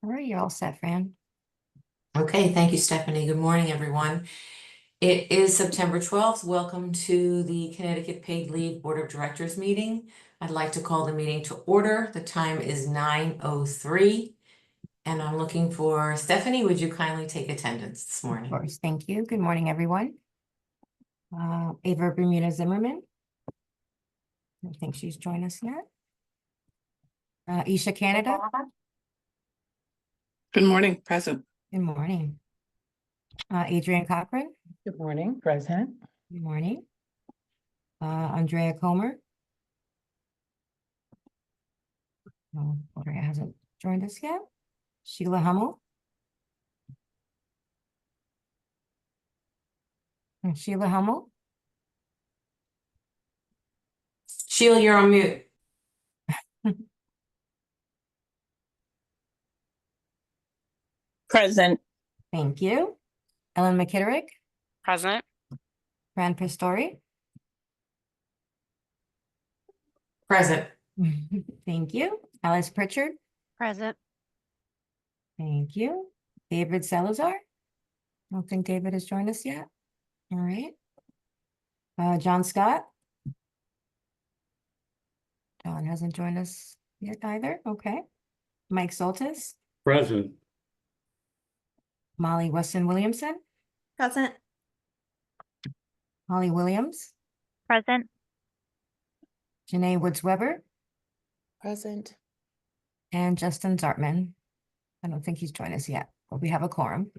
All right, you're all set, Fran. Okay, thank you, Stephanie. Good morning, everyone. It is September 12th. Welcome to the Connecticut Paid Leave Board of Directors meeting. I'd like to call the meeting to order. The time is 9:03, and I'm looking for Stephanie. Would you kindly take attendance this Of morning? course, thank you. Good morning, everyone. Ava Bermuda Zimmerman. I don't think she's joined us yet. Isha Canada. Good morning, present. Good morning. Adrian Cochran. Good morning, present. Good morning. Andrea Comer. No, Andrea hasn't joined us yet. Sheila Hummel. And Sheila Hummel. Sheila, you're on mute. Present. Thank you. Ellen McKitterick. Present. Fran Pistori. Present. Thank you. Alice Pritchard. Present. Thank you. David Salazar. I don't think David has joined us yet. All right. John Scott. John hasn't joined us yet either. Okay. Mike Soltis. Present. Molly Weston Williamson. Present. Holly Williams. Present. Janae Woods Weber. Present. And Justin Zartman. I don't think he's joined us yet, but we have a quorum.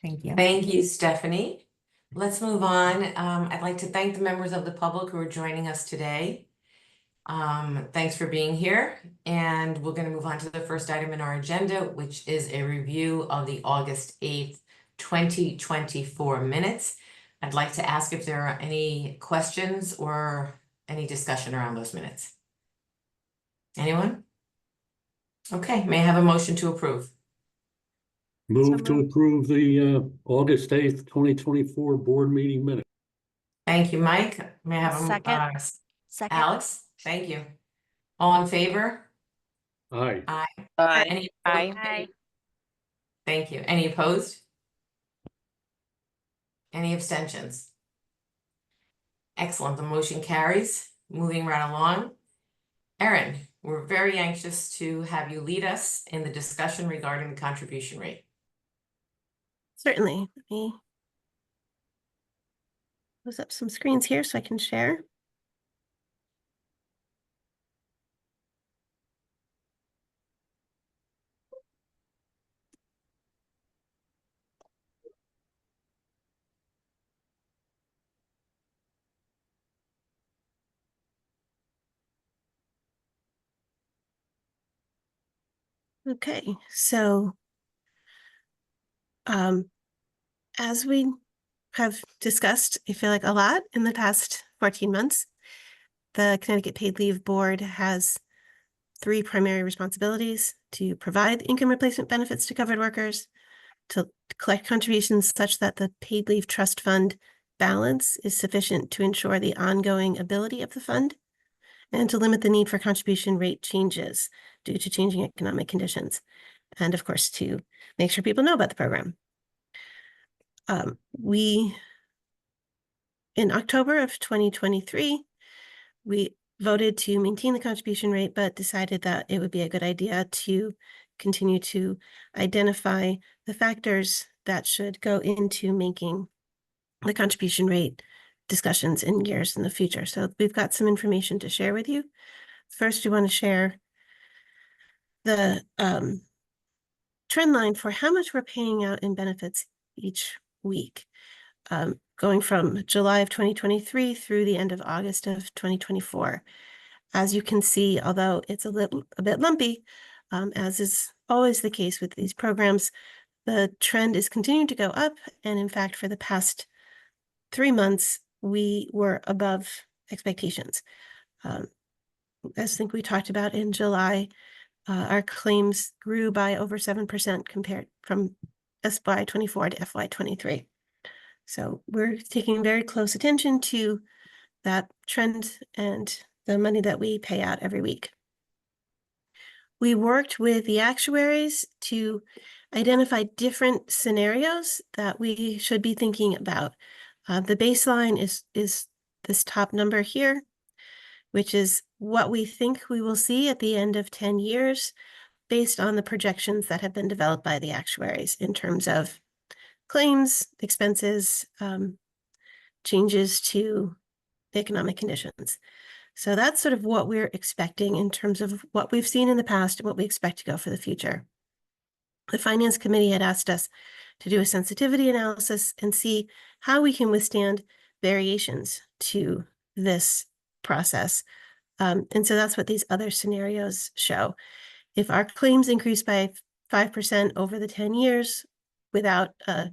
Thank you. Thank you, Stephanie. Let's move on. I'd like to thank the members of the public who are joining us today. Thanks for being here. And we're going to move on to the first item in our agenda, which is a review of the August 8th, 2024 minutes. I'd like to ask if there are any questions or any discussion around those minutes. Anyone? Okay, may I have a motion to approve? Move to approve the August 8th, 2024 board meeting minutes. Thank you, Mike. May I have a Second. Second. Alex? Thank you. All in favor? Aye. Any Aye. opposed? Aye. Thank you. Any opposed? Any abstentions? Excellent. The motion carries. Moving right along. Erin, we're very anxious to have you lead us in the discussion regarding the contribution rate. Certainly. Let me close up some screens here so I can share. Okay, so as we have discussed, I feel like a lot in the past 14 months, the Connecticut Paid Leave Board has three primary responsibilities: to provide income replacement benefits to covered workers, to collect contributions such that the paid leave trust fund balance is sufficient to ensure the ongoing ability of the fund, and to limit the need for contribution rate changes due to changing economic conditions. And of course, to make sure people know about the program. In October of 2023, we voted to maintain the contribution rate, but decided that it would be a good idea to continue to identify the factors that should go into making the contribution rate discussions in years in the future. So we've got some information to share with you. First, we want to share the trend line for how much we're paying out in benefits each week, going from July of 2023 through the end of August of 2024. As you can see, although it's a bit lumpy, as is always the case with these programs, the trend is continuing to go up. And in fact, for the past 3 months, we were above expectations. As I think we talked about in July, our claims grew by over 7% compared from FY24 to FY23. So we're taking very close attention to that trend and the money that we pay out every week. We worked with the actuaries to identify different scenarios that we should be thinking about. The baseline is this top number here, which is what we think we will see at the end of 10 years based on the projections that have been developed by the actuaries in terms of claims, expenses, changes to economic conditions. So that's sort of what we're expecting in terms of what we've seen in the past and what we expect to go for the future. The Finance Committee had asked us to do a sensitivity analysis and see how we can withstand variations to this process. And so that's what these other scenarios show. If our claims increase by 5% over the 10 years without a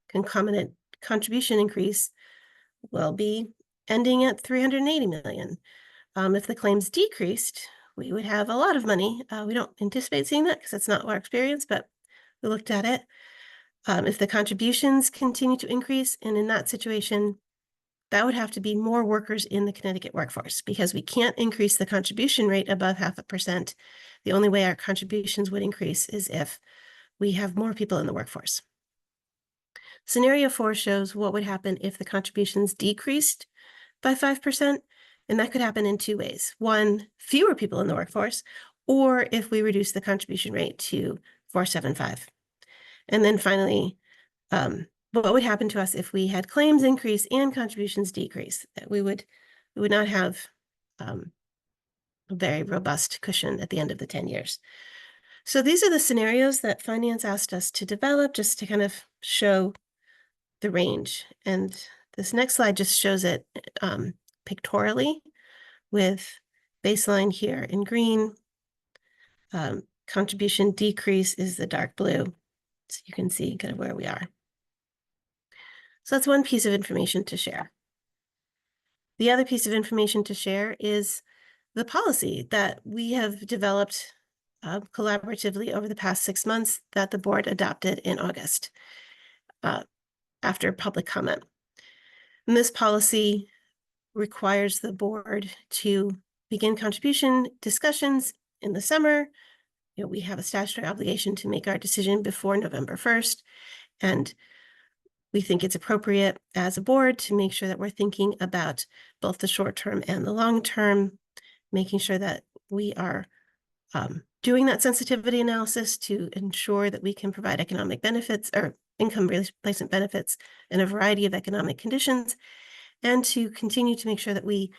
concomitant contribution increase, we'll be ending at 380 million. If the claims decreased, we would have a lot of money. We don't anticipate seeing that because that's not our experience, but we looked at it. If the contributions continue to increase, and in that situation, that would have to be more workers in the Connecticut workforce because we can't increase the contribution rate above 0.5%. The only way our contributions would increase is if we have more people in the workforce. Scenario 4 shows what would happen if the contributions decreased by 5%. And that could happen in 2 ways. One, fewer people in the workforce, or if we reduce the contribution rate to 4.75. And then finally, what would happen to us if we had claims increase and contributions decrease? That we would not have a very robust cushion at the end of the 10 years. So these are the scenarios that Finance asked us to develop just to kind of show the range. And this next slide just shows it pictorially with baseline here in green. Contribution decrease is the dark blue. So you can see kind of where we are. So that's one piece of information to share. The other piece of information to share is the policy that we have developed collaboratively over the past 6 months that the board adopted in August after public comment. And this policy requires the board to begin contribution discussions in the summer. We have a statutory obligation to make our decision before November 1st. And we think it's appropriate as a board to make sure that we're thinking about both the short term and the long term, making sure that we are doing that sensitivity analysis to ensure that we can provide economic benefits or income replacement benefits in a variety of economic conditions, and to continue to make sure that we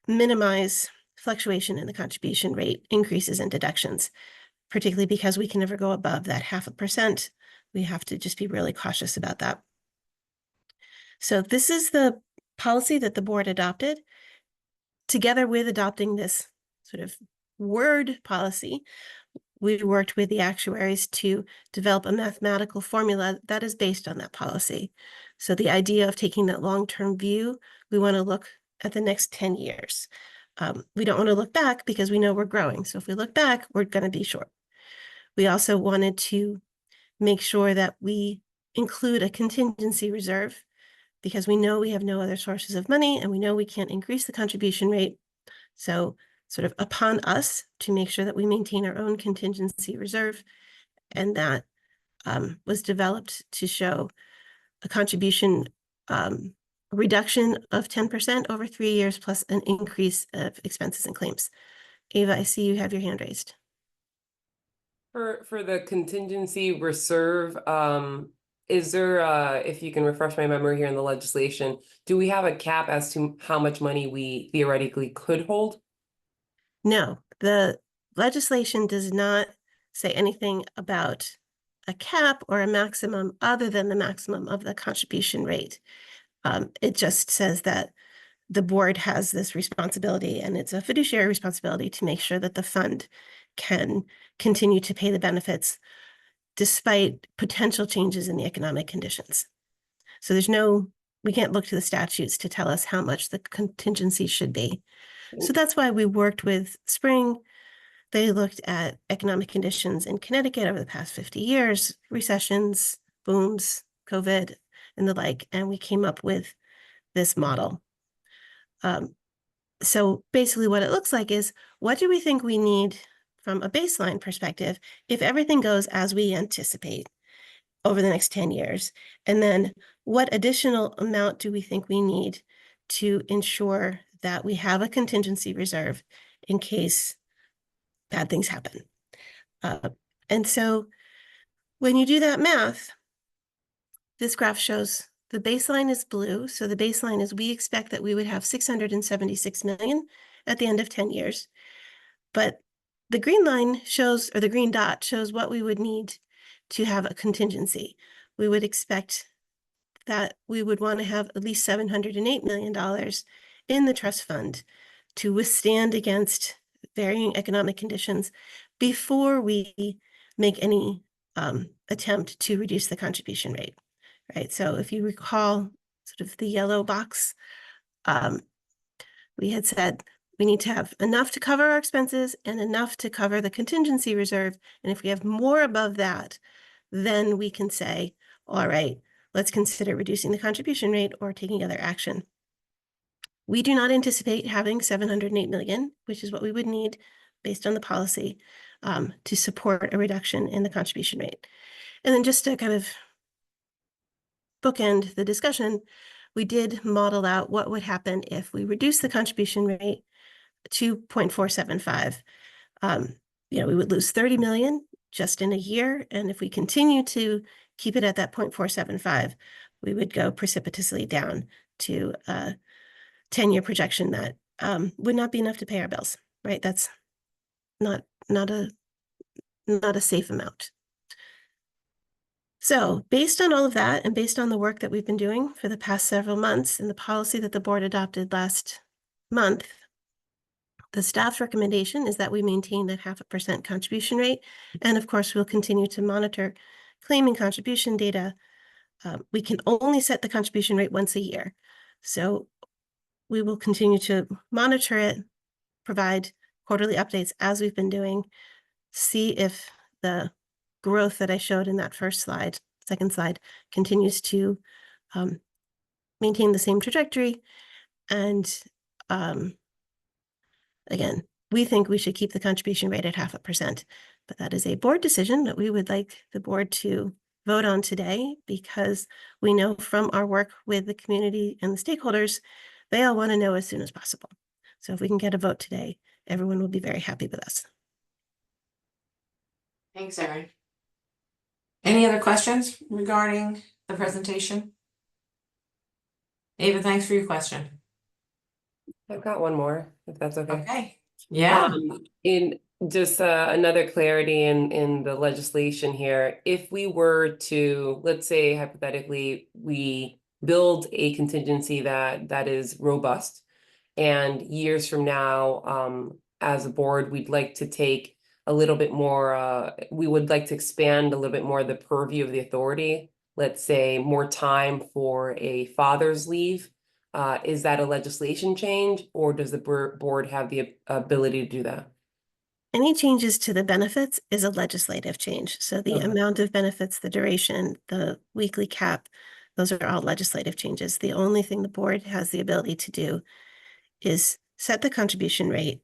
minimize fluctuation in the contribution rate increases and deductions, particularly because we can never go above that 0.5%. We have to just be really cautious about that. So this is the policy that the board adopted. Together with adopting this sort of word policy, we worked with the actuaries to develop a mathematical formula that is based on that policy. So the idea of taking that long-term view, we want to look at the next 10 years. We don't want to look back because we know we're growing. So if we look back, we're going to be short. We also wanted to make sure that we include a contingency reserve because we know we have no other sources of money and we know we can't increase the contribution rate. So sort of upon us to make sure that we maintain our own contingency reserve. And that was developed to show a contribution reduction of 10% over 3 years plus an increase of expenses and claims. Ava, I see you have your hand raised. For the contingency reserve, is there, if you can refresh my memory here in the legislation, do we have a cap as to how much money we theoretically could hold? No, the legislation does not say anything about a cap or a maximum other than the maximum of the contribution rate. It just says that the board has this responsibility, and it's a fiduciary responsibility to make sure that the fund can continue to pay the benefits despite potential changes in the economic conditions. So we can't look to the statutes to tell us how much the contingency should be. So that's why we worked with Spring. They looked at economic conditions in Connecticut over the past 50 years, recessions, booms, COVID, and the like, and we came up with this model. So basically what it looks like is, what do we think we need from a baseline perspective, if everything goes as we anticipate over the next 10 years, and then what additional amount do we think we need to ensure that we have a contingency reserve in case bad things happen. And so when you do that math, this graph shows the baseline is blue. So the baseline is we expect that we would have 676 million at the end of 10 years. But the green line shows, or the green dot shows what we would need to have a contingency. We would expect that we would want to have at least $708 million in the trust fund to withstand against varying economic conditions before we make any attempt to reduce the contribution rate, right? So if you recall sort of the yellow box, we had said we need to have enough to cover our expenses and enough to cover the contingency reserve. And if we have more above that, then we can say, all right, let's consider reducing the contribution rate or taking other action. We do not anticipate having 708 million, which is what we would need based on the policy to support a reduction in the contribution rate. And then just to kind of bookend the discussion, we did model out what would happen if we reduce the contribution rate to 0.475. We would lose 30 million just in a year. And if we continue to keep it at that 0.475, we would go precipitously down to a 10-year projection that would not be enough to pay our bills, right? That's not a safe amount. So based on all of that, and based on the work that we've been doing for the past several months and the policy that the board adopted last month, the staff's recommendation is that we maintain that 0.5% contribution rate. And of course, we'll continue to monitor claim and contribution data. We can only set the contribution rate once a year. So we will continue to monitor it, provide quarterly updates as we've been doing, see if the growth that I showed in that second slide, continues to maintain the same trajectory. And again, we think we should keep the contribution rate at 0.5%, but that is a board decision that we would like the board to vote on today, because we know from our work with the community and the stakeholders, they all want to know as soon as possible. So if we can get a vote today, everyone will be very happy with us. Thanks, Erin. Any other questions regarding the presentation? Ava, thanks for your question. I've got one more, if that's okay. Okay, yeah. In just another clarity in the legislation here, if we were to, let's say hypothetically, we build a contingency that is robust, and years from now, as a board, we'd like to take a little bit more, we would like to expand a little bit more the purview of the authority, let's say more time for a father's leave. Is that a legislation change, or does the board have the ability to do that? Any changes to the benefits is a legislative change. So the Okay. amount of benefits, the duration, the weekly cap, those are all legislative changes. The only thing the board has the ability to do is set the contribution rate.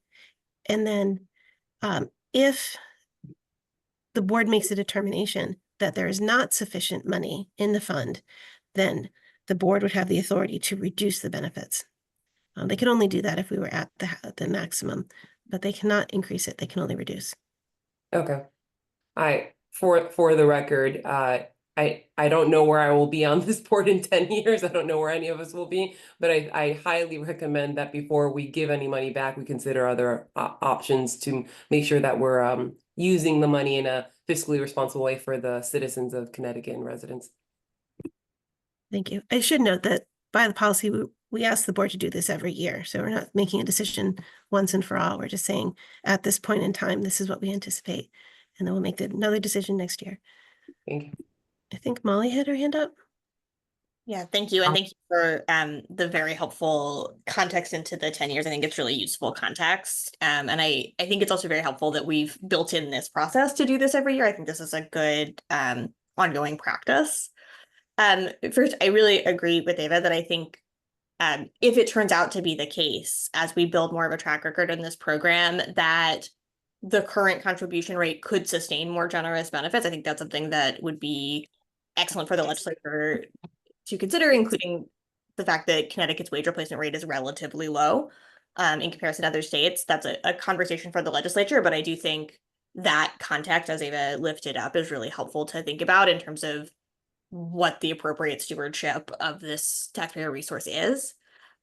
And then if the board makes a determination that there is not sufficient money in the fund, then the board would have the authority to reduce the benefits. They can only do that if we were at the maximum, but they cannot increase it. They can only reduce. Okay. For the record, I don't know where I will be on this board in 10 years. I don't know where any of us will be, but I highly recommend that before we give any money back, we consider other options to make sure that we're using the money in a fiscally responsible way for the citizens of Connecticut and residents. Thank you. I should note that by the policy, we ask the board to do this every year. So we're not making a decision once and for all. We're just saying at this point in time, this is what we anticipate. And then we'll make another decision next year. Thank you. I think Molly had her hand up. Yeah, thank you. And thank you for the very helpful context into the 10 years. I think it's really useful context. And I think it's also very helpful that we've built in this process to do this every year. I think this is a good ongoing practice. First, I really agree with Ava that I think if it turns out to be the case, as we build more of a track record in this program, that the current contribution rate could sustain more generous benefits. I think that's something that would be excellent for the legislature to consider, including the fact that Connecticut's wage replacement rate is relatively low in comparison to other states. That's a conversation for the legislature, but I do think that context, as Ava lifted up, is really helpful to think about in terms of what the appropriate stewardship of this taxpayer resource is.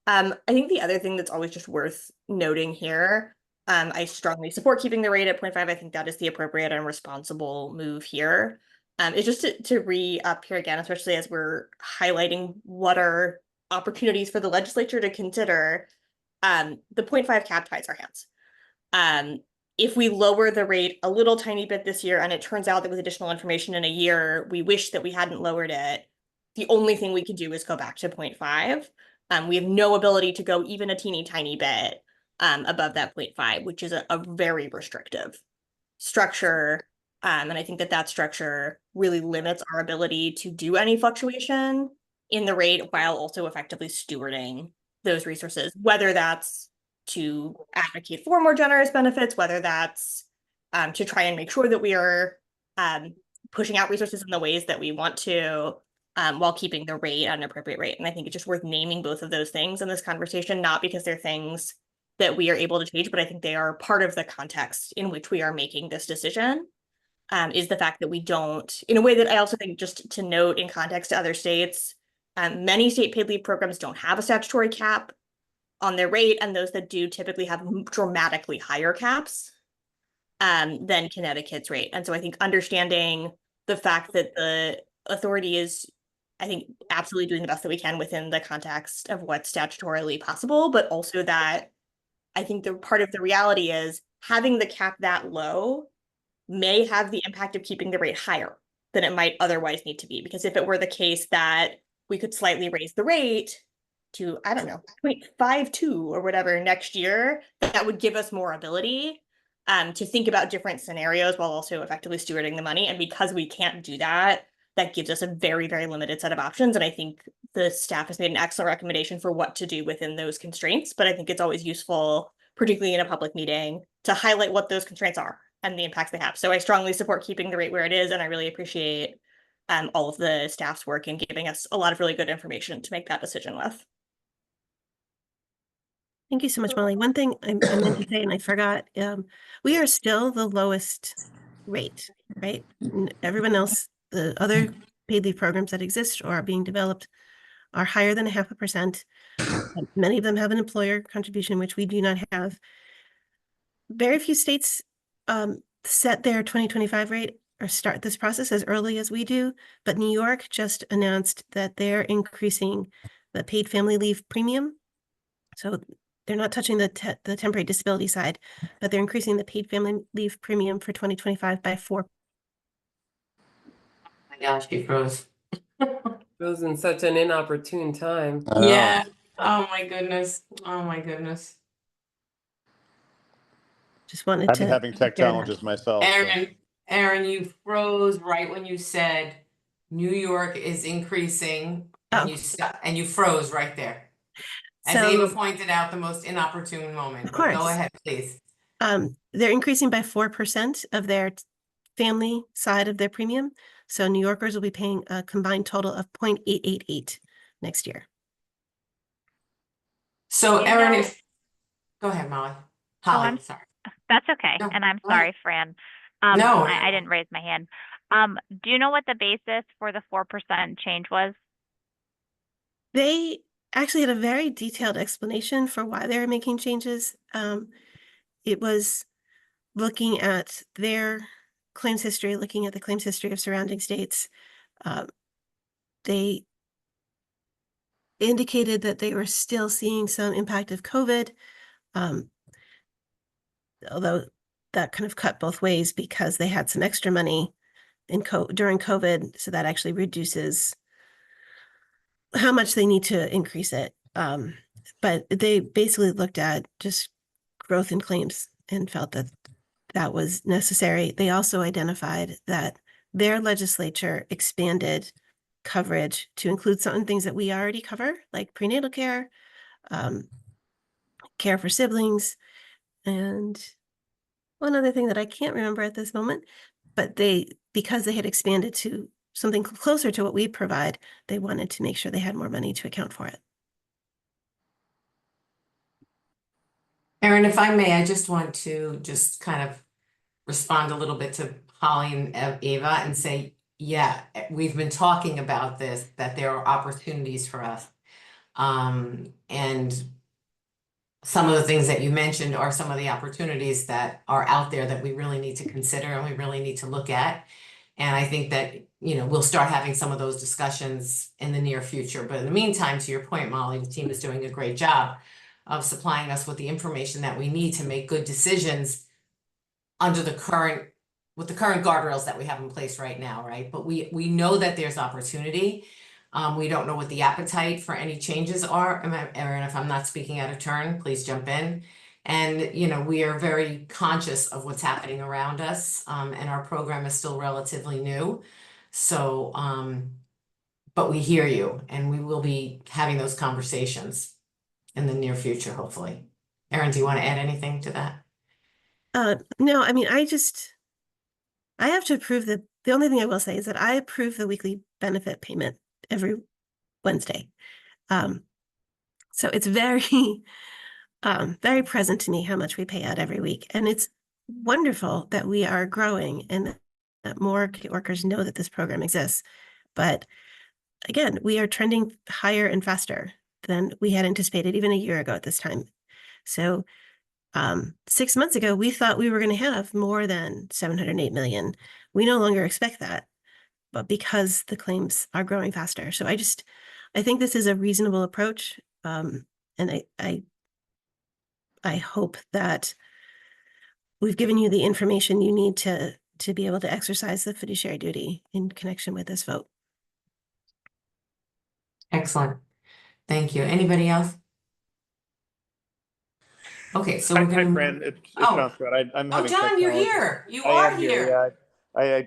I think the other thing that's always just worth noting here, I strongly support keeping the rate at 0.5. I think that is the appropriate and responsible move here. It's just to re-up here again, especially as we're highlighting what are opportunities for the legislature to consider. The 0.5 cap ties our hands. If we lower the rate a little tiny bit this year, and it turns out that with additional information in a year, we wish that we hadn't lowered it, the only thing we could do is go back to 0.5. We have no ability to go even a teeny tiny bit above that 0.5, which is a very restrictive structure. And I think that structure really limits our ability to do any fluctuation in the rate while also effectively stewarding those resources, whether that's to advocate for more generous benefits, whether that's to try and make sure that we are pushing out resources in the ways that we want to, while keeping the rate at an appropriate rate. And I think it's just worth naming both of those things in this conversation, not because they're things that we are able to change, but I think they are part of the context in which we are making this decision. Is the fact that we don't, in a way that I also think, just to note in context to other states, many state paid leave programs don't have a statutory cap on their rate, and those that do typically have dramatically higher caps than Connecticut's rate. And so I think understanding the fact that the authority is, I think, absolutely doing the best that we can within the context of what's statutorily possible, but also that I think the part of the reality is having the cap that low may have the impact of keeping the rate higher than it might otherwise need to be. Because if it were the case that we could slightly raise the rate to, I don't know, 0.52 or whatever next year, that would give us more ability to think about different scenarios while also effectively stewarding the money. And because we can't do that, that gives us a very, very limited set of options. And I think the staff has made an excellent recommendation for what to do within those constraints. But I think it's always useful, particularly in a public meeting, to highlight what those constraints are and the impacts they have. So I strongly support keeping the rate where it is, and I really appreciate all of the staff's work in giving us a lot of really good information to make that decision with. Thank you so much, Molly. One thing I meant to say and I forgot, we are still the lowest rate, right? Everyone else, the other paid leave programs that exist or are being developed are higher than 0.5%. Many of them have an employer contribution, which we do not have. Very few states set their 2025 rate or start this process as early as we do, but New York just announced that they're increasing the paid family leave premium. So they're not touching the temporary disability side, but they're increasing the paid family leave premium for 2025 by 4%. My gosh, she froze. Goes in such an inopportune time. Yeah. Oh my goodness. Oh my goodness. Just wanted I've to been having tech share that. challenges myself. so- Aaron, you froze right when you said New York is increasing, and you froze right there. As Ava So, pointed out, the most inopportune moment. Of But go course. ahead, please. they're increasing by 4% of their family side of their premium. So New Yorkers will be paying a combined total of 0.888 next year. So You Aaron, know- go ahead, Molly. Oh, Holly, I'm sorry. That's okay. No, And I'm go ahead. sorry, Fran. No. I didn't raise my hand. Do you know what the basis for the 4% change was? They actually had a very detailed explanation for why they were making changes. It was looking at their claims history, looking at the claims history of surrounding states. They indicated that they were still seeing some impact of COVID, although that kind of cut both ways because they had some extra money during COVID, so that actually reduces how much they need to increase it. But they basically looked at just growth in claims and felt that that was necessary. They also identified that their legislature expanded coverage to include certain things that we already cover, like prenatal care, care for siblings, and one other thing that I can't remember at this moment, but because they had expanded to something closer to what we provide, they wanted to make sure they had more money to account for it. Erin, if I may, I just want to just kind of respond a little bit to Holly and Ava and say, yeah, we've been talking about this, that there are opportunities for us. And some of the things that you mentioned are some of the opportunities that are out there that we really need to consider and we really need to look at. And I think that, you know, we'll start having some of those discussions in the near future. But in the meantime, to your point, Molly, the team is doing a great job of supplying us with the information that we need to make good decisions under the current, with the current guardrails that we have in place right now, right? But we know that there's opportunity. We don't know what the appetite for any changes are. Erin, if I'm not speaking out of turn, please jump in. And, you know, we are very conscious of what's happening around us, and our program is still relatively new. So, but we hear you, and we will be having those conversations in the near future, hopefully. Erin, do you want to add anything to that? No, I mean, I have to approve the only thing I will say is that I approve the weekly benefit payment every Wednesday. So it's very, very present to me how much we pay out every week. And it's wonderful that we are growing and that more workers know that this program exists. But again, we are trending higher and faster than we had anticipated even a year ago at this time. So 6 months ago, we thought we were going to have more than 708 million. We no longer expect that, but because the claims are growing faster. So I think this is a reasonable approach. And I hope that we've given you the information you need to be able to exercise the fiduciary duty in connection with this vote. Excellent. Thank you. Anybody else? Okay, so we're Hi, gonna. Fran. It's Oh. John Scott. I'm Oh, having John, you're technology- here. You I are am here. Yeah.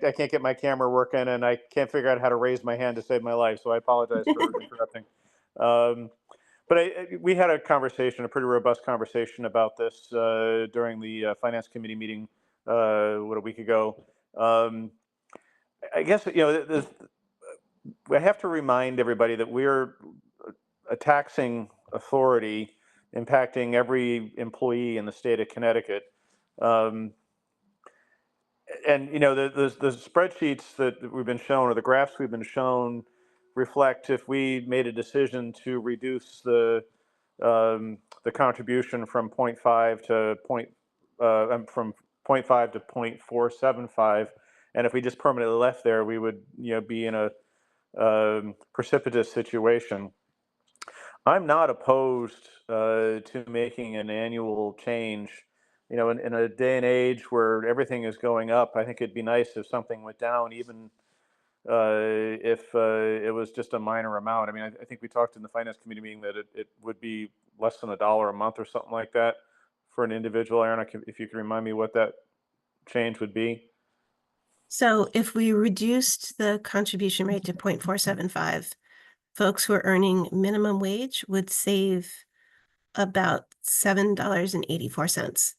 I can't get my camera working, and I can't figure out how to raise my hand to save my life. So I apologize for interrupting. But we had a conversation, a pretty robust conversation about this during the Finance Committee meeting a week ago. I guess, you know, I have to remind everybody that we're a taxing authority impacting every employee in the state of Connecticut. And, you know, the spreadsheets that we've been shown, or the graphs we've been shown, reflect if we made a decision to reduce the contribution from 0.5 to from 0.5 to 0.475, and if we just permanently left there, we would, you know, be in a precipitous situation. I'm not opposed to making an annual change. You know, in a day and age where everything is going up, I think it'd be nice if something went down, even if it was just a minor amount. I mean, I think we talked in the Finance Committee meeting that it would be less than $1 a month or something like that for an individual. Aaron, if you can remind me what that change would be. So if we reduced the contribution rate to 0.475, folks who are earning minimum wage would save about $7.84.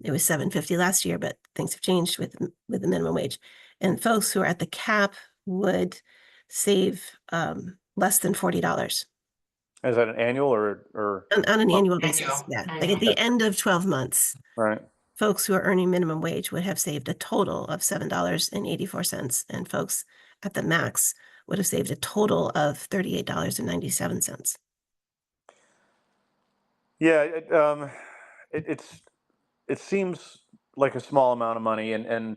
It was $7.50 last year, but things have changed with the minimum wage. And folks who are at the cap would save less than $40. Is that an annual or On an annual Annual, basis, yeah. Like annual. at the end of 12 months, right? folks who are earning minimum wage would have saved a total of $7.84, and folks at the max would have saved a total of $38.97. Yeah, it seems like a small amount of money, and in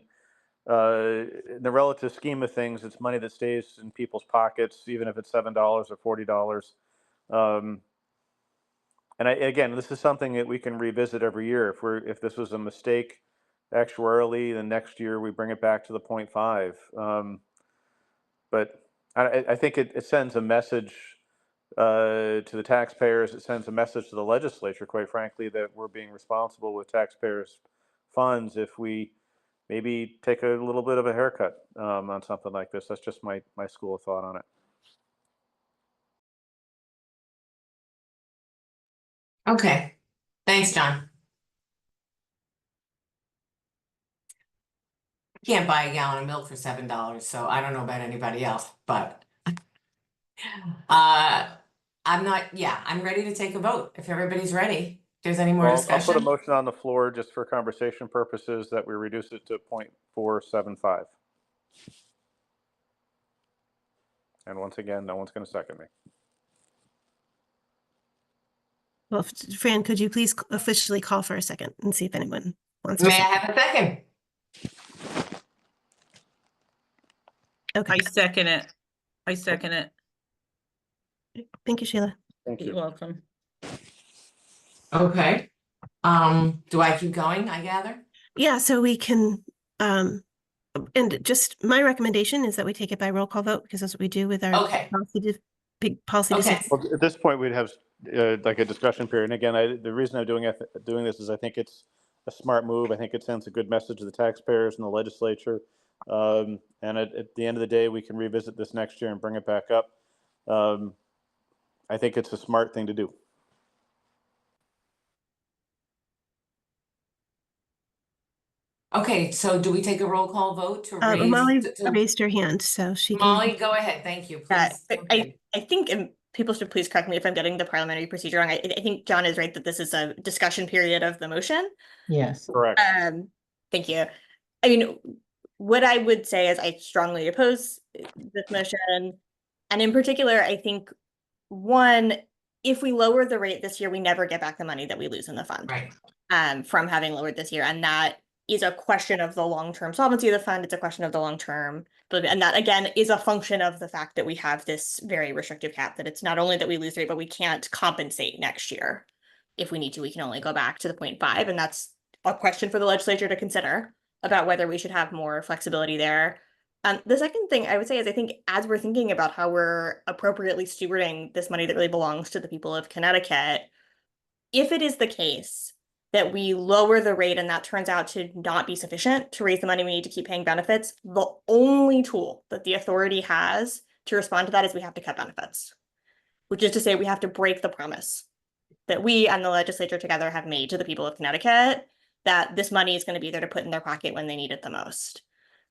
the relative scheme of things, it's money that stays in people's pockets, even if it's $7 or $40. And again, this is something that we can revisit every year. If this was a mistake actuarially, then next year we bring it back to the 0.5. But I think it sends a message to the taxpayers. It sends a message to the legislature, quite frankly, that we're being responsible with taxpayers' funds if we maybe take a little bit of a haircut on something like this. That's just my school of thought on it. Okay, thanks, John. can't buy a gallon of milk for $7, so I don't know about anybody else, but I'm ready to take a vote if everybody's ready. If there's any more Well, I'll put a discussion. motion on the floor just for conversation purposes that we reduce it to 0.475. And once again, no one's going to second me. Well, Fran, could you please officially call for a second and see if anyone wants to May I second? have a second? Okay, I second it. I second it. thank you, Sheila. Thank You're you. welcome. Okay. Do I keep going, I gather? Yeah, so we can, and just my recommendation is that we take it by roll call vote because that's what we do with our Okay. big policy Okay. decisions. Well, at this point, we'd have like a discussion period. And again, the reason I'm doing this is I think it's a smart move. I think it sends a good message to the taxpayers and the legislature. And at the end of the day, we can revisit this next year and bring it back up. I think it's a smart thing to do. Okay, so do we take a roll call vote to raise? Molly to- raised her hand, so she can. Molly, go ahead. Thank you. Yeah, Please. Okay. I think, and people should please correct me if I'm getting the parliamentary procedure wrong. I think John is right that this is a discussion period of the motion. Yes. Correct. Thank you. I mean, what I would say is I strongly oppose this motion. And in particular, I think, one, if we lower the rate this year, we never get back the money that we lose in the fund. Right. From having lowered this year. And that is a question of the long-term solvency of the fund. It's a question of the long-term, and that again is a function of the fact that we have this very restrictive cap, that it's not only that we lose rate, but we can't compensate next year. If we need to, we can only go back to the 0.5. And that's a question for the legislature to consider about whether we should have more flexibility there. The second thing I would say is I think as we're thinking about how we're appropriately stewarding this money that really belongs to the people of Connecticut, if it is the case that we lower the rate and that turns out to not be sufficient to raise the money we need to keep paying benefits, the only tool that the authority has to respond to that is we have to cut benefits, which is to say we have to break the promise that we and the legislature together have made to the people of Connecticut that this money is going to be there to put in their pocket when they need it the most.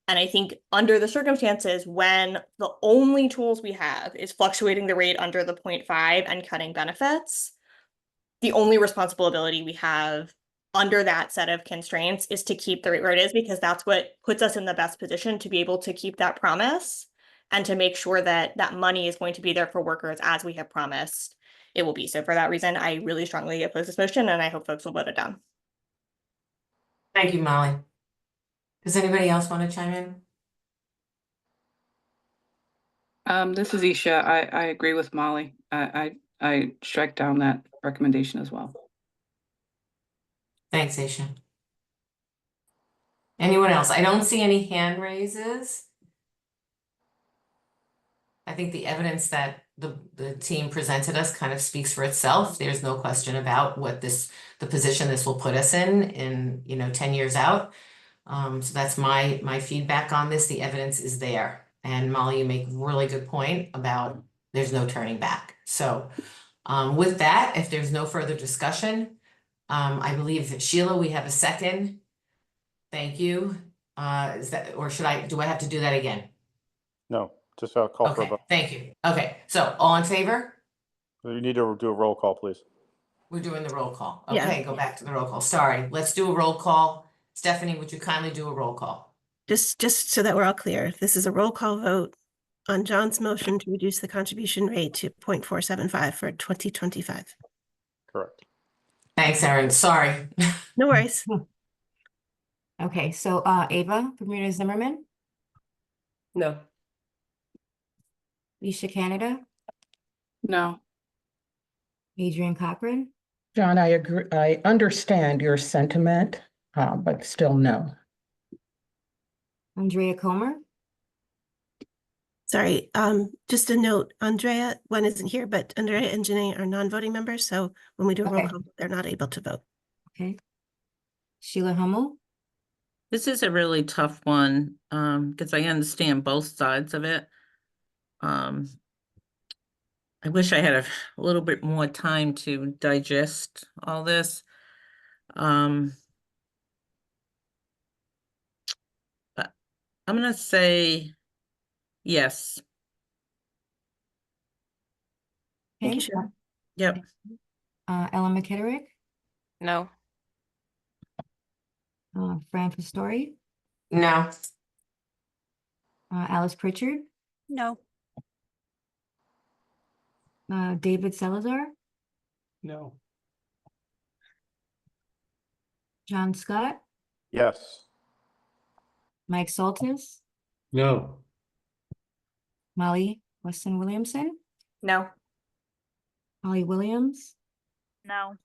And I think under the circumstances when the only tools we have is fluctuating the rate under the 0.5 and cutting benefits, the only responsibility we have under that set of constraints is to keep the rate where it is, because that's what puts us in the best position to be able to keep that promise and to make sure that that money is going to be there for workers as we have promised it will be. So for that reason, I really strongly oppose this motion and I hope folks will vote it down. Thank you, Molly. Does anybody else want to chime in? This is Isha. I agree with Molly. I strike down that recommendation as well. Thanks, Aisha. Anyone else? I don't see any hand raises. I think the evidence that the team presented us kind of speaks for itself. There's no question about what the position this will put us in 10 years out. So that's my feedback on this. The evidence is there. And Molly, you make a really good point about there's no turning back. So with that, if there's no further discussion, I believe that Sheila, we have a second. Thank you. Do I have to do that again? No, just call for a Okay, vote. thank you. Okay, so all in favor? You need to do a roll call, please. We're doing the roll call. Yeah. Okay, go back to the roll call. Sorry, let's do a roll call. Stephanie, would you kindly do a roll call? Just so that we're all clear, this is a roll call vote on John's motion to reduce the contribution rate to 0.475 for 2025. Correct. Thanks, Erin. Sorry. No worries. Okay, so Ava Bermuda Zimmerman, No. Alicia Canada, No. Adrian Cochran, John, I agree. I understand your sentiment, but still no. Andrea Comer, Sorry, just a note, Andrea, one isn't here, but Andrea and Janae are non-voting members, so when we do a roll Okay. call, they're not able to vote. okay. Sheila Hummel, This is a really tough one, because I understand both sides of it. I wish I had a little bit more time to digest all this. I'm gonna say yes. Thank you, Okay, Cheryl. Yep. Ellen McKitterick, No. Fran Fistori, No. Alice Pritchard, No. David Salazar, No. John Scott, Yes. Mike Soltis, No. Molly Weston Williamson, No. Holly Williams, No.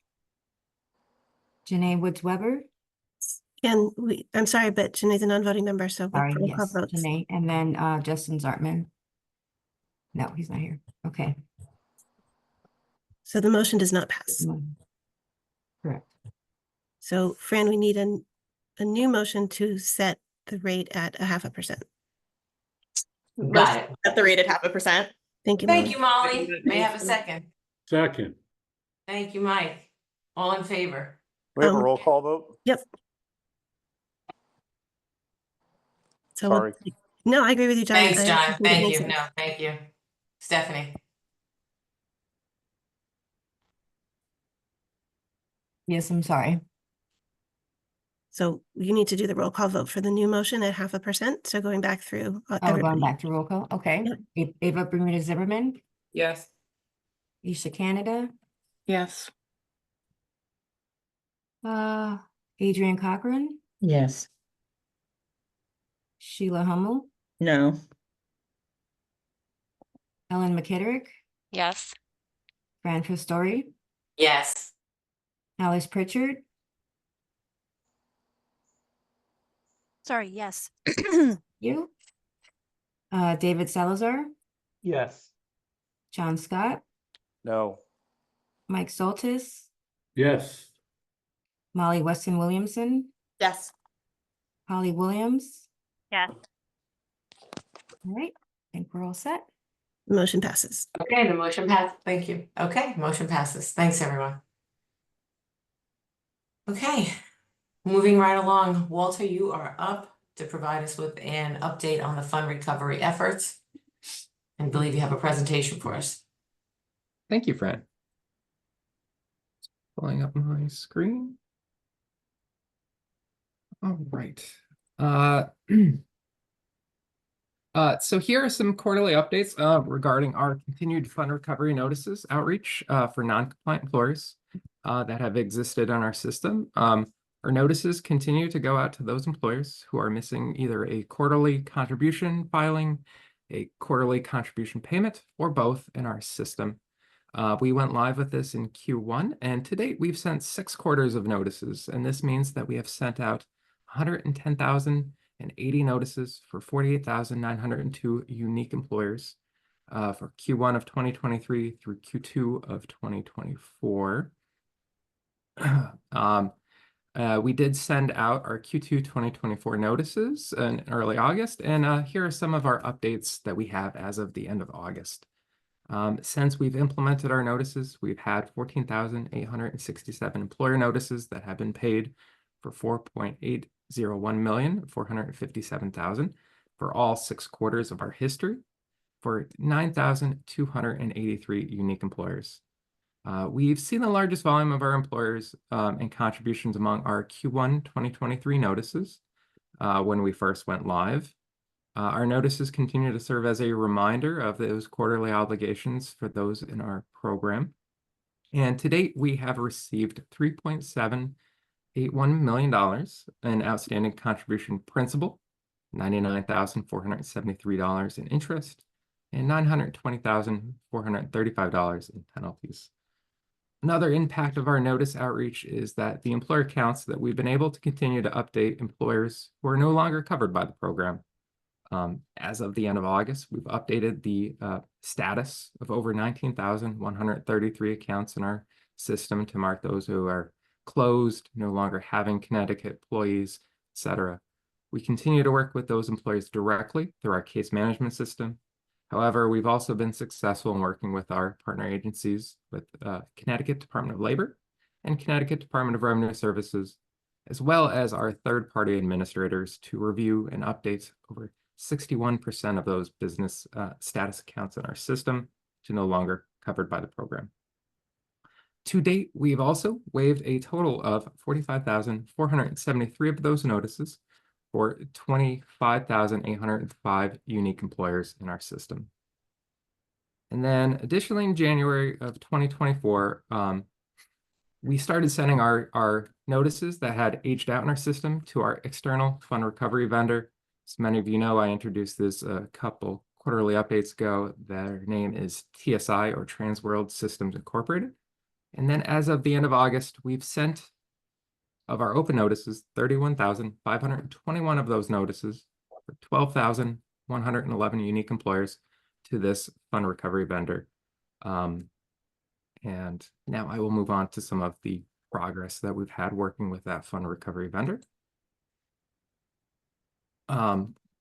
Janae Woods Weber, And I'm sorry, but Janae's a non-voting member, so with sorry, roll call yes, votes. Janae, and then Justin Zartman. No, he's not here. Okay. So the motion does not pass. Correct. So Fran, we need a new motion to set the rate at 0.5%. Got it. At the rate at 0.5%. Thank you, Thank Molly. you, Molly. May I have a second? Second. Thank you, Mike. All in favor? We have a Um, roll call vote? Yep. So we'll- Sorry. no, I agree with you, John. Thanks, I John. think it Thank makes you. sense. No, thank you. Stephanie? Yes, I'm sorry. So you need to do the roll call vote for the new motion at 0.5%. So going back through Oh, going everybody. back to roll call. Okay. Ava Bermuda Zimmerman, Yes. Isha Canada, Yes. Adrian Cochran, Yes. Sheila Hummel, No. Ellen McKitterick, Yes. Fran Fistori, Yes. Alice Pritchard, Sorry, yes. you, David Salazar, Yes. John Scott, No. Mike Soltis, Yes. Molly Weston Williamson, Yes. Holly Williams. Yes. All right, I think we're all set. Motion passes. Okay, the motion passed. Thank you. Okay, motion passes. Thanks, everyone. Okay, moving right along. Walter, you are up to provide us with an update on the fund recovery efforts. I believe you have a presentation for us. Thank you, Fran. Pulling up my screen. All right. So here are some quarterly updates regarding our continued fund recovery notices outreach for non-compliant employers that have existed on our system. Our notices continue to go out to those employers who are missing either a quarterly contribution filing, a quarterly contribution payment, or both in our system. We went live with this in Q1, and to date, we've sent 6 quarters of notices, and this means that we have sent out 110,080 notices for 48,902 unique employers for Q1 of 2023 through Q2 of 2024. We did send out our Q2 2024 notices in early August, and here are some of our updates that we have as of the end of August. Since we've implemented our notices, we've had 14,867 employer notices that have been paid for 4,801,457,000 for all 6 quarters of our history for 9,283 unique employers. We've seen the largest volume of our employers and contributions among our Q1 2023 notices when we first went live. Our notices continue to serve as a reminder of those quarterly obligations for those in our program. And to date, we have received $3.781 million in outstanding contribution principal, $99,473 in interest, and $920,435 in penalties. Another impact of our notice outreach is that the employer counts that we've been able to continue to update employers who are no longer covered by the program. As of the end of August, we've updated the status of over 19,133 accounts in our system to mark those who are closed, no longer having Connecticut employees, etc. We continue to work with those employees directly through our case management system. However, we've also been successful in working with our partner agencies with Connecticut Department of Labor and Connecticut Department of Revenue Services, as well as our third-party administrators to review and update over 61% of those business status accounts in our system to no longer covered by the program. To date, we've also waived a total of 45,473 of those notices for 25,805 unique employers in our system. And then additionally, in January of 2024, we started sending our notices that had aged out in our system to our external fund recovery vendor. As many of you know, I introduced this a couple quarterly updates ago. Their name is TSI, or Transworld Systems Incorporated. And then as of the end of August, we've sent, of our open notices, 31,521 of those notices for 12,111 unique employers to this fund recovery vendor. And now I will move on to some of the progress that we've had working with that fund recovery vendor.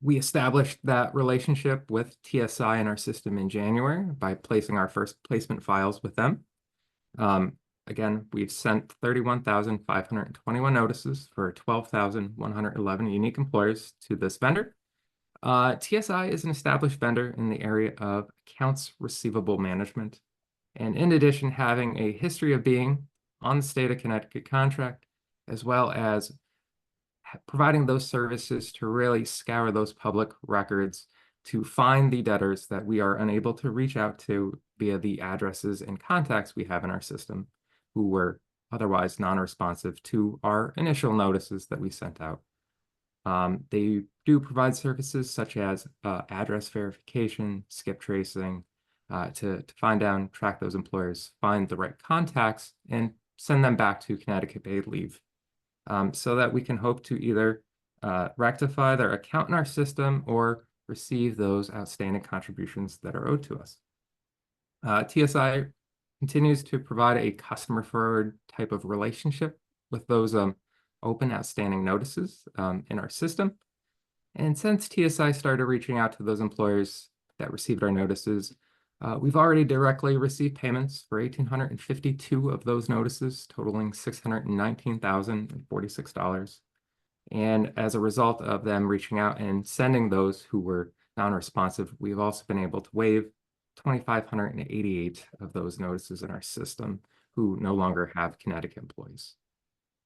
We established that relationship with TSI in our system in January by placing our first placement files with them. Again, we've sent 31,521 notices for 12,111 unique employers to this vendor. TSI is an established vendor in the area of accounts receivable management. And in addition, having a history of being on the state of Connecticut contract, as well as providing those services to really scour those public records to find the debtors that we are unable to reach out to via the addresses and contacts we have in our system who were otherwise non-responsive to our initial notices that we sent out. They do provide services such as address verification, skip tracing, to find down, track those employers, find the right contacts, and send them back to Connecticut Paid Leave, so that we can hope to either rectify their account in our system or receive those outstanding contributions that are owed to us. TSI continues to provide a customer forward type of relationship with those open outstanding notices in our system. And since TSI started reaching out to those employers that received our notices, we've already directly received payments for 1,852 of those notices, totaling $619,046. And as a result of them reaching out and sending those who were non-responsive, we've also been able to waive 2,588 of those notices in our system who no longer have Connecticut employees.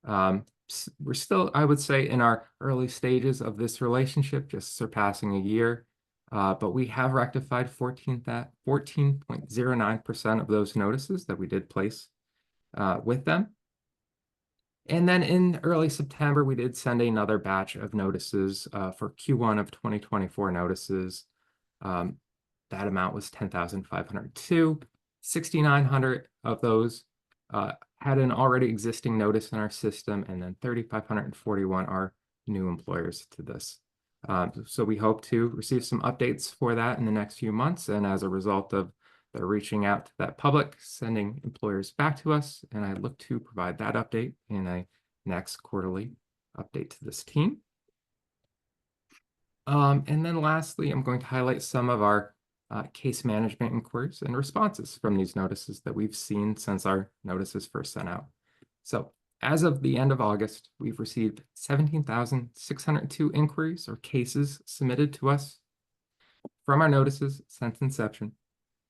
We're still, I would say, in our early stages of this relationship, just surpassing a year. But we have rectified 14.09% of those notices that we did place with them. And then in early September, we did send another batch of notices for Q1 of 2024 notices. That amount was 10,502. 6,900 of those had an already existing notice in our system, and then 3,541 are new employers to this. So we hope to receive some updates for that in the next few months. And as a result of their reaching out to that public, sending employers back to us, and I look to provide that update in a next quarterly update to this team. And then lastly, I'm going to highlight some of our case management inquiries and responses from these notices that we've seen since our notices first sent out. So as of the end of August, we've received 17,602 inquiries or cases submitted to us from our notices since inception.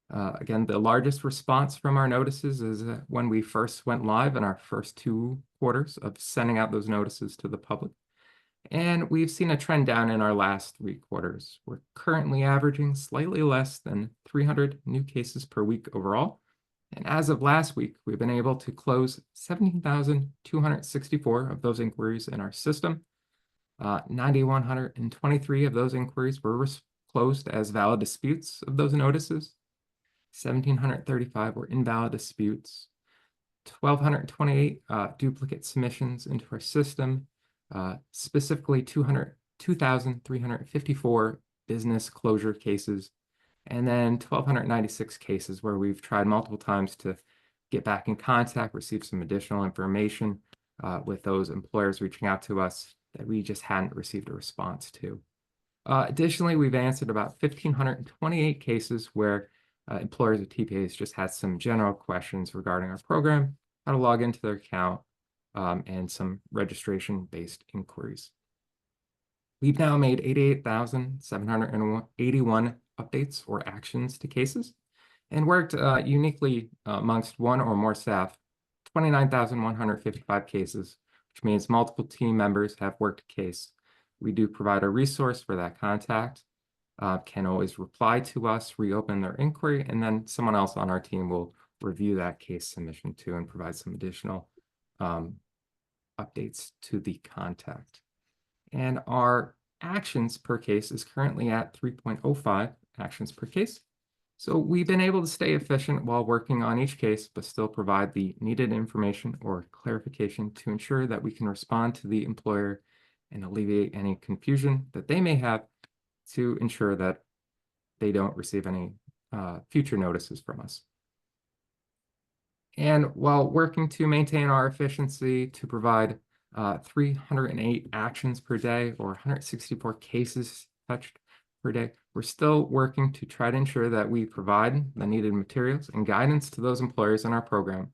Again, the largest response from our notices is when we first went live in our first 2 quarters of sending out those notices to the public. And we've seen a trend down in our last 3 quarters. We're currently averaging slightly less than 300 new cases per week overall. And as of last week, we've been able to close 17,264 of those inquiries in our system. 9,123 of those inquiries were closed as valid disputes of those notices. 1,735 were invalid disputes. 1,228 duplicate submissions into our system. Specifically 2,354 business closure cases, and then 1,296 cases where we've tried multiple times to get back in contact, receive some additional information with those employers reaching out to us that we just hadn't received a response to. Additionally, we've answered about 1,528 cases where employers or TPAs just had some general questions regarding our program, how to log into their account, and some registration-based inquiries. We've now made 88,781 updates or actions to cases and worked uniquely amongst one or more staff, 29,155 cases, which means multiple team members have worked a case. We do provide a resource for that contact, can always reply to us, reopen their inquiry, and then someone else on our team will review that case submission too and provide some additional updates to the contact. And our actions per case is currently at 3.05 actions per case. So we've been able to stay efficient while working on each case, but still provide the needed information or clarification to ensure that we can respond to the employer and alleviate any confusion that they may have to ensure that they don't receive any future notices from us. And while working to maintain our efficiency to provide 308 actions per day or 164 cases touched per day, we're still working to try to ensure that we provide the needed materials and guidance to those employers in our program.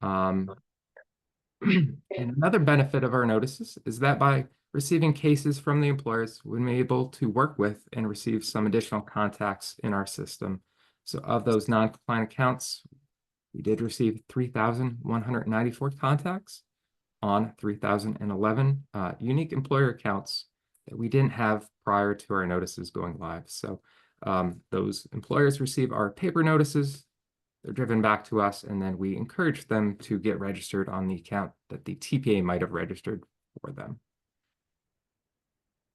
And another benefit of our notices is that by receiving cases from the employers, we're able to work with and receive some additional contacts in our system. So of those non-compliant accounts, we did receive 3,194 contacts on 3,011 unique employer accounts that we didn't have prior to our notices going live. So those employers receive our paper notices, they're driven back to us, and then we encourage them to get registered on the account that the TPA might have registered for them.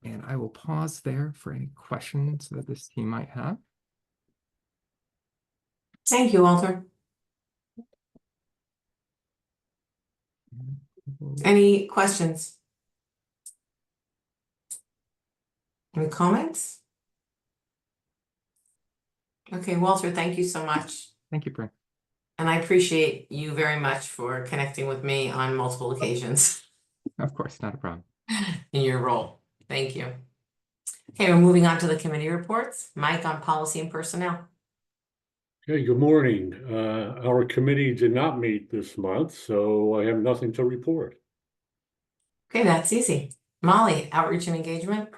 And I will pause there for any questions that this team might have. Thank you, Walter. Any questions? Any comments? Okay, Walter, thank you so much. Thank you, Brent. And I appreciate you very much for connecting with me on multiple occasions Of course, not a problem. in your role. Thank you. Okay, we're moving on to the committee reports. Mike on policy and personnel. Okay, good morning. Our committee did not meet this month, so I have nothing to report. Okay, that's easy. Molly, outreach and engagement.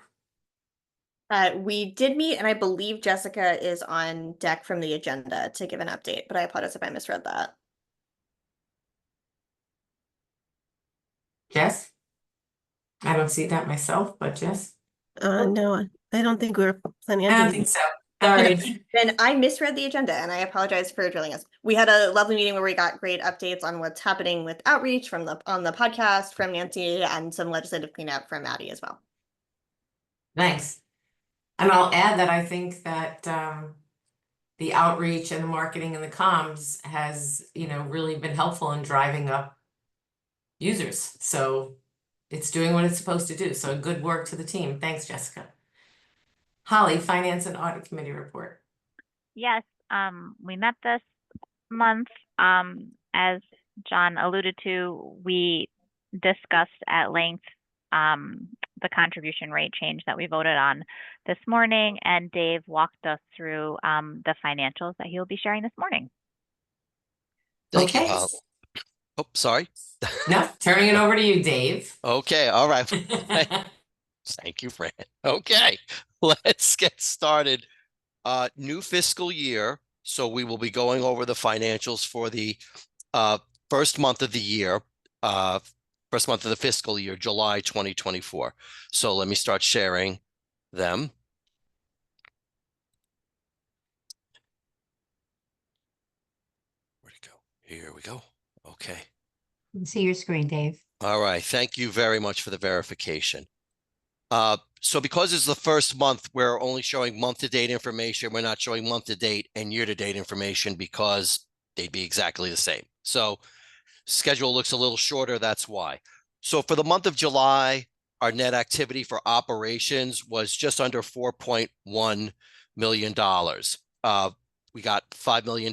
We did meet, and I believe Jessica is on deck from the agenda to give an update, but I apologize if I misread that. Jess? I don't see that myself, but Jess? No, I don't think we're planning on I don't doing think so. Sorry. Then I misread the agenda, and I apologize for drilling us. We had a lovely meeting where we got great updates on what's happening with outreach from on the podcast from Nancy and some legislative cleanup from Maddie as well. Nice. And I'll add that I think that the outreach and the marketing and the comms has, really been helpful in driving up users. So it's doing what it's supposed to do. So good work to the team. Thanks, Jessica. Holly, Finance and Audit Committee report. Yes, we met this month. As John alluded to, we discussed at length the contribution rate change that we voted on this morning, and Dave walked us through the financials that he'll be sharing this morning. Thank you, Okay. Holly. Oh, sorry. No, turning it over to you, Dave. Okay, all right. Thank you, Fran. Okay, let's get started. New fiscal year. So we will be going over the financials for the first month of the year, first month of the fiscal year, July 2024. So let me start sharing them. Where'd it go? Here we go. Okay. You can see your screen, Dave. All right. Thank you very much for the verification. So because it's the first month, we're only showing month-to-date information. We're not showing month-to-date and year-to-date information because they'd be exactly the same. So schedule looks a little shorter. That's why. So for the month of July, our net activity for operations was just under $4.1 million. We got $5 million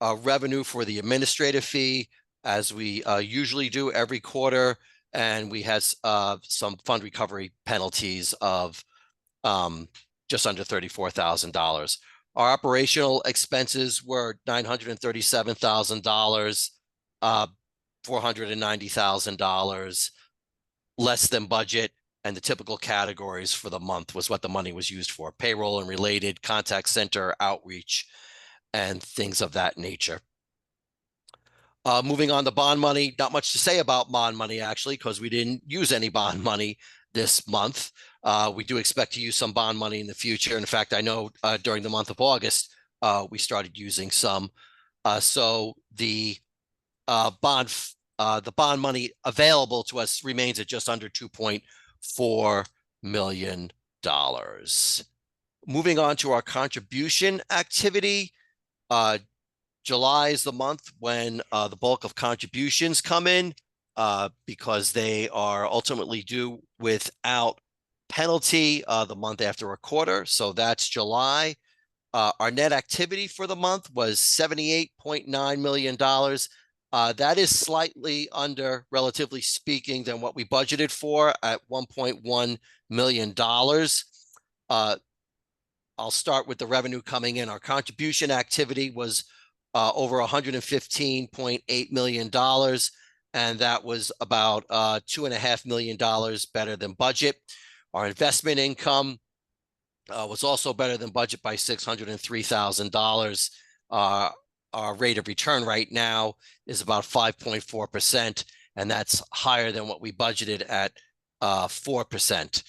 of revenue for the administrative fee, as we usually do every quarter. And we had some fund recovery penalties of just under $34,000. Our operational expenses were $937,000, $490,000 less than budget. and the typical categories for the month was what the money was used for: payroll and related, contact center, outreach, and things of that nature. Moving on to bond money, not much to say about bond money, actually, because we didn't use any bond money this month. We do expect to use some bond money in the future. In fact, I know during the month of August, we started using some. So the bond money available to us remains at just under $2.4 million. Moving on to our contribution activity. July is the month when the bulk of contributions come in because they are ultimately due without penalty the month after a quarter. So that's July. Our net activity for the month was $78.9 million. That is slightly under, relatively speaking, than what we budgeted for at $1.1 million. I'll start with the revenue coming in. Our contribution activity was over $115.8 million, and that was about $2.5 million better than budget. Our investment income was also better than budget by $603,000. Our rate of return right now is about 5.4%, and that's higher than what we budgeted at 4%.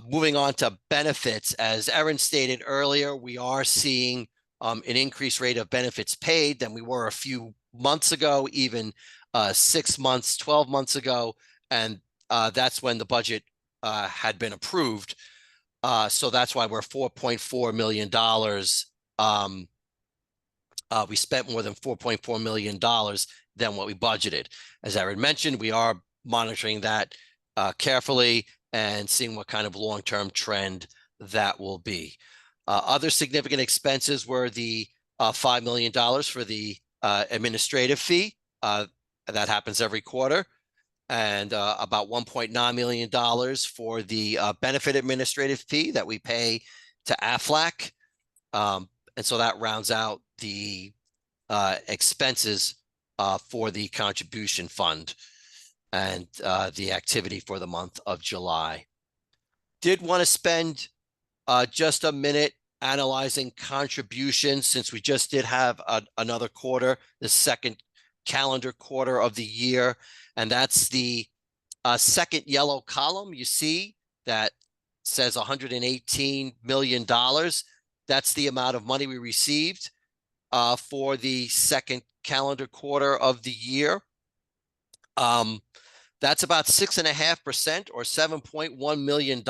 Moving on to benefits, as Erin stated earlier, we are seeing an increased rate of benefits paid than we were a few months ago, even 6 months, 12 months ago, and that's when the budget had been approved. So that's why we're $4.4 million. We spent more than $4.4 million than what we budgeted. As Erin mentioned, we are monitoring that carefully and seeing what kind of long-term trend that will be. Other significant expenses were the $5 million for the administrative fee. That happens every quarter. And about $1.9 million for the benefit administrative fee that we pay to AFLAC. And so that rounds out the expenses for the contribution fund and the activity for the month of July. Did want to spend just a minute analyzing contributions, since we just did have another quarter, the second calendar quarter of the year, and that's the second yellow column you see that says $118 million. That's the amount of money we received for the second calendar quarter of the year. That's about 6.5% or $7.1 million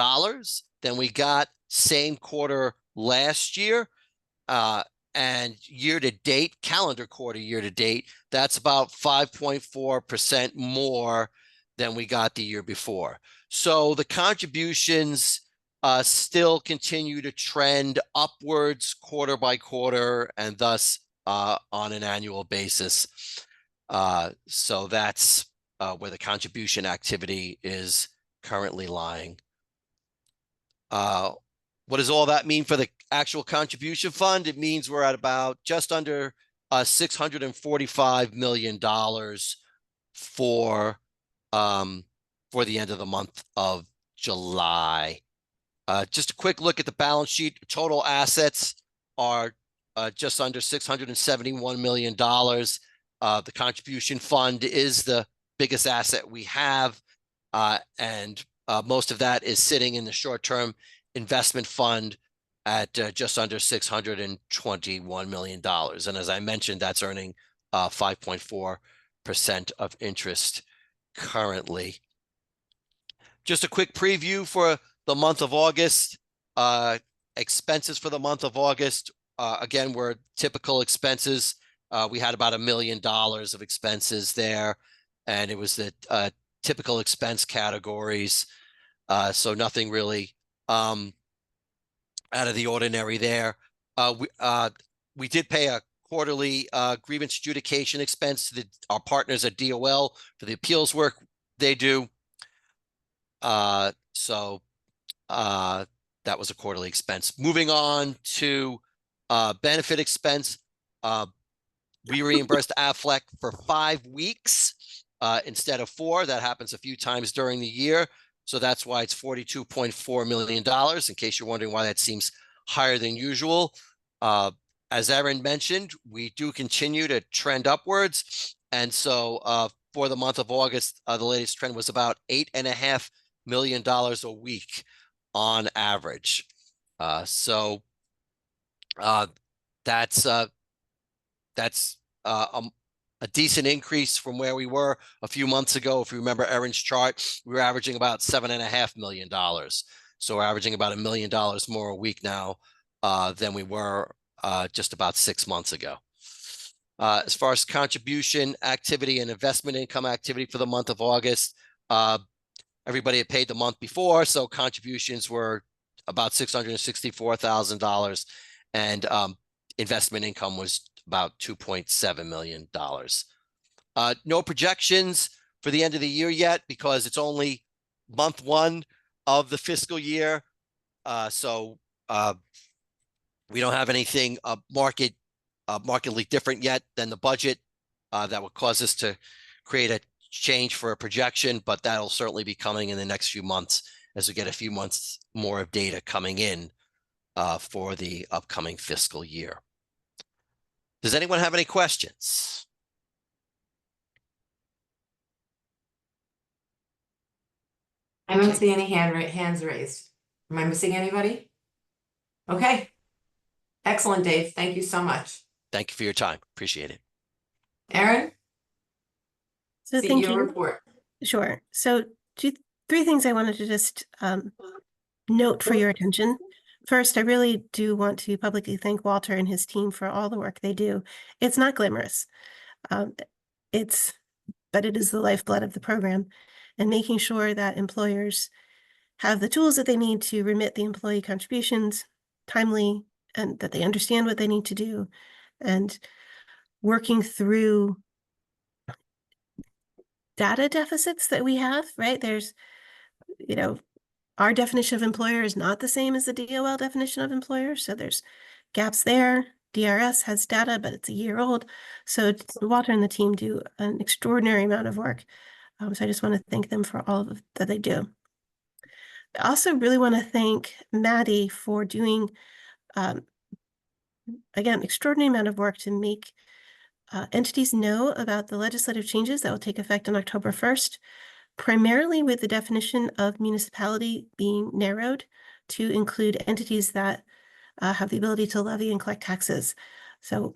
than we got same quarter last year. And year to date, calendar quarter year to date, that's about 5.4% more than we got the year before. So the contributions still continue to trend upwards quarter by quarter, and thus on an annual basis. So that's where the contribution activity is currently lying. What does all that mean for the actual contribution fund? It means we're at about just under $645 million for the end of the month of July. Just a quick look at the balance sheet. Total assets are just under $671 million. The contribution fund is the biggest asset we have, and most of that is sitting in the short-term investment fund at just under $621 million. And as I mentioned, that's earning 5.4% of interest currently. Just a quick preview for the month of August. Expenses for the month of August, again, were typical expenses. We had about $1 million of expenses there, and it was the typical expense categories. So nothing really out of the ordinary there. We did pay a quarterly grievance adjudication expense to our partners at DOL for the appeals work they do. So that was a quarterly expense. Moving on to benefit expense. We reimbursed AFLAC for 5 weeks instead of 4. That happens a few times during the year. So that's why it's $42.4 million, in case you're wondering why that seems higher than usual. As Erin mentioned, we do continue to trend upwards. And so for the month of August, the latest trend was about $8.5 million a week on average. So that's a decent increase from where we were a few months ago. If you remember Erin's chart, we were averaging about $7.5 million. So we're averaging about $1 million more a week now than we were just about 6 months ago. As far as contribution activity and investment income activity for the month of August, everybody had paid the month before, so contributions were about $664,000, and investment income was about $2.7 million. No projections for the end of the year yet because it's only month 1 of the fiscal year. So we don't have anything markedly different yet than the budget that would cause us to create a change for a projection, but that'll certainly be coming in the next few months as we get a few months more of data coming in for the upcoming fiscal year. Does anyone have any questions? I don't see any hands raised. Am I missing anybody? Okay. Excellent, Dave. Thank you so much. Thank you for your time. Appreciate it. Erin? So thank CEO you. report. Sure. So 3 things I wanted to just note for your attention. First, I really do want to publicly thank Walter and his team for all the work they do. It's not glamorous. But it is the lifeblood of the program, and making sure that employers have the tools that they need to remit the employee contributions timely, and that they understand what they need to do, and working through data deficits that we have, right? There's, our definition of employer is not the same as the DOL definition of employer. So there's gaps there. DRS has data, but it's a year old. So Walter and the team do an extraordinary amount of work. So I just want to thank them for all that they do. I also really want to thank Maddie for doing, again, extraordinary amount of work to make entities know about the legislative changes that will take effect on October 1st. Primarily with the definition of municipality being narrowed to include entities that have the ability to levy and collect taxes. So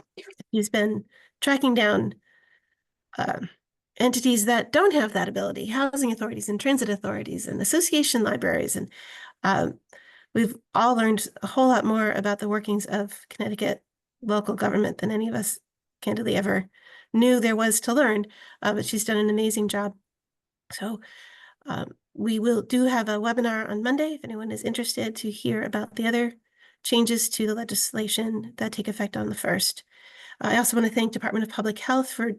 he's been tracking down entities that don't have that ability, housing authorities and transit authorities and association libraries. And we've all learned a whole lot more about the workings of Connecticut local government than any of us candidly ever knew there was to learn, but she's done an amazing job. So we do have a webinar on Monday if anyone is interested to hear about the other changes to the legislation that take effect on the 1st. I also want to thank Department of Public Health for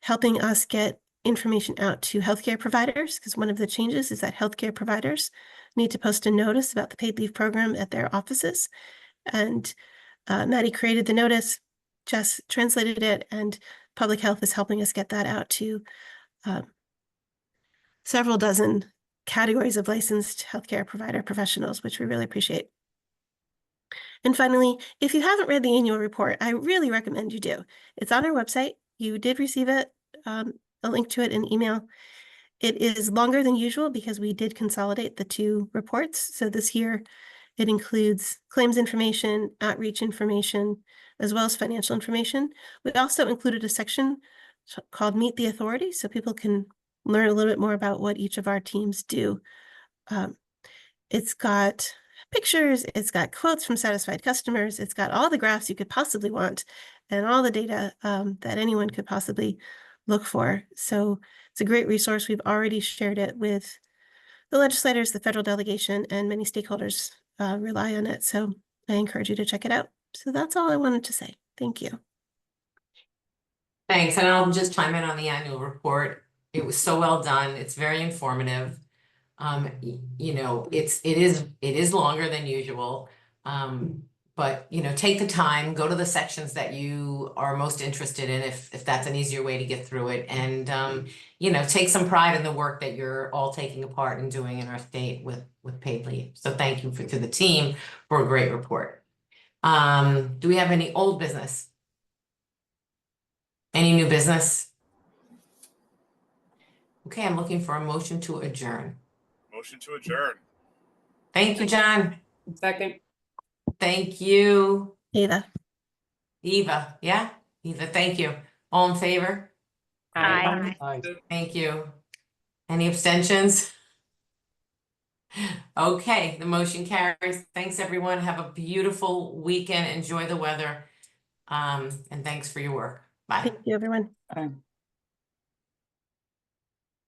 helping us get information out to healthcare providers, because one of the changes is that healthcare providers need to post a notice about the paid leave program at their offices. And Maddie created the notice, Jess translated it, and Public Health is helping us get that out to several dozen categories of licensed healthcare provider professionals, which we really appreciate. And finally, if you haven't read the annual report, I really recommend you do. It's on our website. You did receive it, a link to it in email. It is longer than usual because we did consolidate the 2 reports. So this year it includes claims information, outreach information, as well as financial information. We also included a section called Meet the Authority, so people can learn a little bit more about what each of our teams do. It's got pictures, it's got quotes from satisfied customers, it's got all the graphs you could possibly want, and all the data that anyone could possibly look for. So it's a great resource. We've already shared it with the legislators, the federal delegation, and many stakeholders rely on it. So I encourage you to check it out. So that's all I wanted to say. Thank you. Thanks. And I'll just chime in on the annual report. It was so well done. It's very informative. It is longer than usual. But, you know, take the time, go to the sections that you are most interested in, if that's an easier way to get through it. And, you know, take some pride in the work that you're all taking a part in doing in our state with paid leave. So thank you to the team for a great report. Do we have any old business? Any new business? Okay, I'm looking for a motion to adjourn. Motion to adjourn. Thank you, John. Second. Thank you, Ava. Eva. Yeah, Eva, thank you. All in favor? Aye. Thank you. Any abstentions? Okay, the motion carries. Thanks, everyone. Have a beautiful weekend. Enjoy the weather. And thanks for your work. Bye. Thank you, everyone.